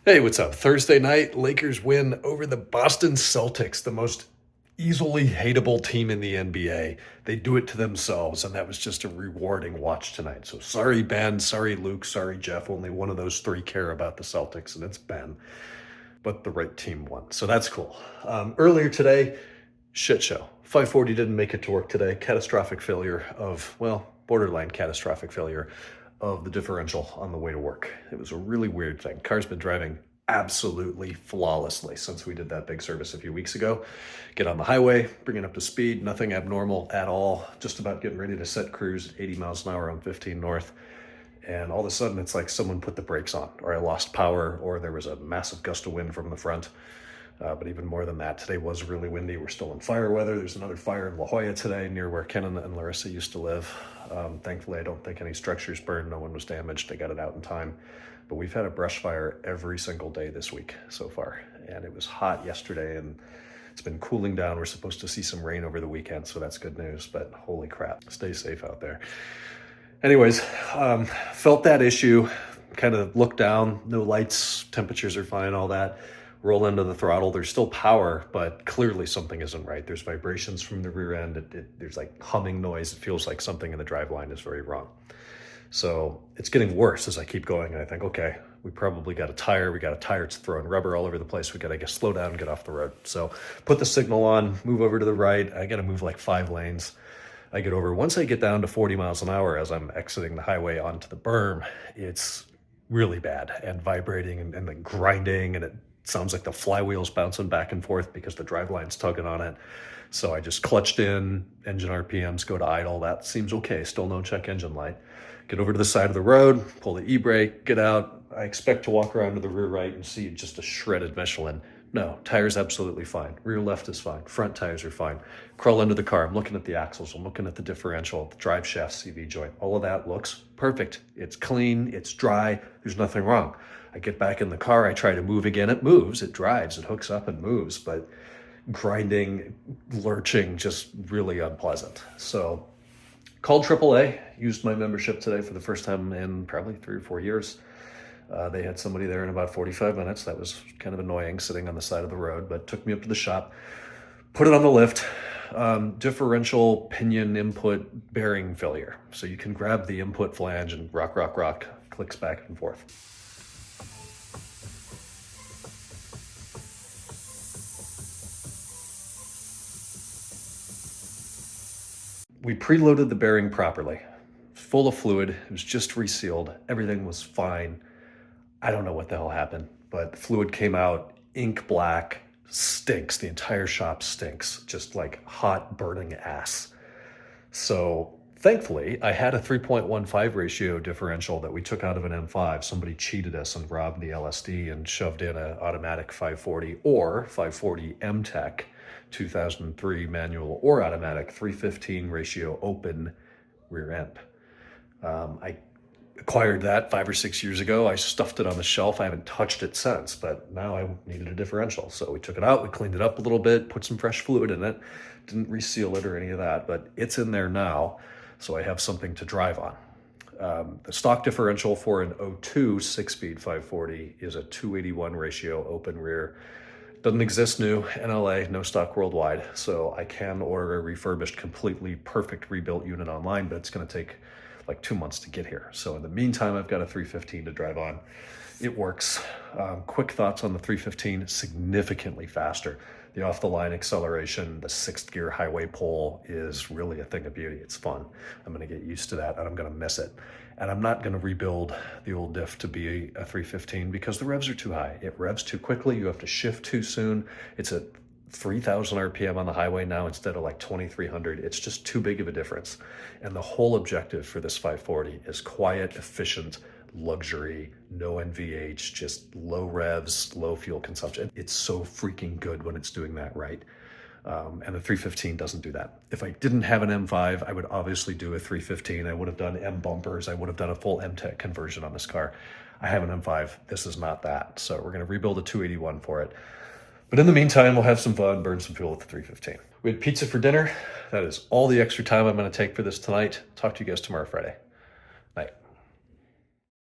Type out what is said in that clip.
Hey, what's up? Thursday night, Lakers win over the Boston Celtics, the most easily hateable team in the NBA. They do it to themselves, and that was just a rewarding watch tonight. So sorry, Ben, sorry, Luke, sorry, Jeff. Only one of those three care about the Celtics, and it's Ben. But the right team won, so that's cool. Earlier today, shit show. 540 didn't make it to work today. Catastrophic failure of, well, borderline catastrophic failure of the differential on the way to work. It was a really weird thing. Car's been driving absolutely flawlessly since we did that big service a few weeks ago. Get on the highway, bring it up to speed, nothing abnormal at all. Just about getting ready to set cruise 80 miles an hour on 15 North. And all of a sudden it's like someone put the brakes on, or I lost power, or there was a massive gust of wind from the front. But even more than that, today was really windy. We're still in fire weather. There's another fire in La Jolla today near where Ken and Larissa used to live. Thankfully, I don't think any structures burned. No one was damaged. They got it out in time. But we've had a brush fire every single day this week so far. And it was hot yesterday and it's been cooling down. We're supposed to see some rain over the weekend, so that's good news. But holy crap, stay safe out there. Anyways, felt that issue, kind of looked down, no lights, temperatures are fine, all that. Roll into the throttle, there's still power, but clearly something isn't right. There's vibrations from the rear end, there's like humming noise. It feels like something in the driveline is very wrong. So it's getting worse as I keep going, and I think, okay, we probably got a tire. We got a tire that's throwing rubber all over the place. We got to, I guess, slow down and get off the road. So put the signal on, move over to the right. I got to move like 5 lanes. I get over. Once I get down to 40 miles an hour as I'm exiting the highway onto the berm, it's really bad and vibrating and like grinding, and it sounds like the flywheel's bouncing back and forth because the driveline's tugging on it. So I just clutched in, engine RPMs go to idle. That seems okay. Still no check engine light. Get over to the side of the road, pull the e-brake, get out. I expect to walk around to the rear right and see just a shredded Michelin. No, tire's absolutely fine. Rear left is fine. Front tires are fine. Crawl into the car. I'm looking at the axles. I'm looking at the differential, the drive shaft CV joint. All of that looks perfect. It's clean. It's dry. There's nothing wrong. I get back in the car. I try to move again. It moves. It drives. It hooks up and moves. But grinding, lurching, just really unpleasant. So called AAA. Used my membership today for the first time in probably 3 or 4 years. They had somebody there in about 45 minutes. That was kind of annoying, sitting on the side of the road, but took me up to the shop, put it on the lift. Differential pinion input bearing failure. So you can grab the input flange and rock, clicks back and forth. We preloaded the bearing properly, full of fluid. It was just resealed. Everything was fine. I don't know what the hell happened, but the fluid came out ink black, stinks. The entire shop stinks, just like hot burning ass. So thankfully I had a 3.15 ratio differential that we took out of an M5. Somebody cheated us and robbed the LSD and shoved in an automatic 540 or 540 M-Tech 2003 manual or automatic 315 ratio open rear end. I acquired that 5 or 6 years ago. I stuffed it on the shelf. I haven't touched it since, but now I needed a differential. So we took it out, we cleaned it up a little bit, put some fresh fluid in it, didn't reseal it or any of that, but it's in there now. So I have something to drive on. The stock differential for an 02 6-speed 540 is a 281 ratio open rear. Doesn't exist new, NLA, no stock worldwide. So I can order a refurbished, completely perfect rebuilt unit online, but it's gonna take like 2 months to get here. So in the meantime, I've got a 315 to drive on. It works. Quick thoughts on the 315, significantly faster. The off-the-line acceleration, the 6th gear highway pull is really a thing of beauty. It's fun. I'm gonna get used to that and I'm gonna miss it. And I'm not gonna rebuild the old diff to be a 315 because the revs are too high. It revs too quickly, you have to shift too soon. It's at 3,000 RPM on the highway now instead of like 2,300. It's just too big of a difference. And the whole objective for this 540 is quiet, efficient, luxury, no NVH, just low revs, low fuel consumption. It's so freaking good when it's doing that right. And the 315 doesn't do that. If I didn't have an M5, I would obviously do a 315. I would have done M bumpers. I would have done a full M-Tech conversion on this car. I have an M5. This is not that. So we're going to rebuild a 281 for it. But in the meantime, we'll have some fun, burn some fuel with the 315. We had pizza for dinner. That is all the extra time I'm going to take for this tonight. Talk to you guys tomorrow, Friday.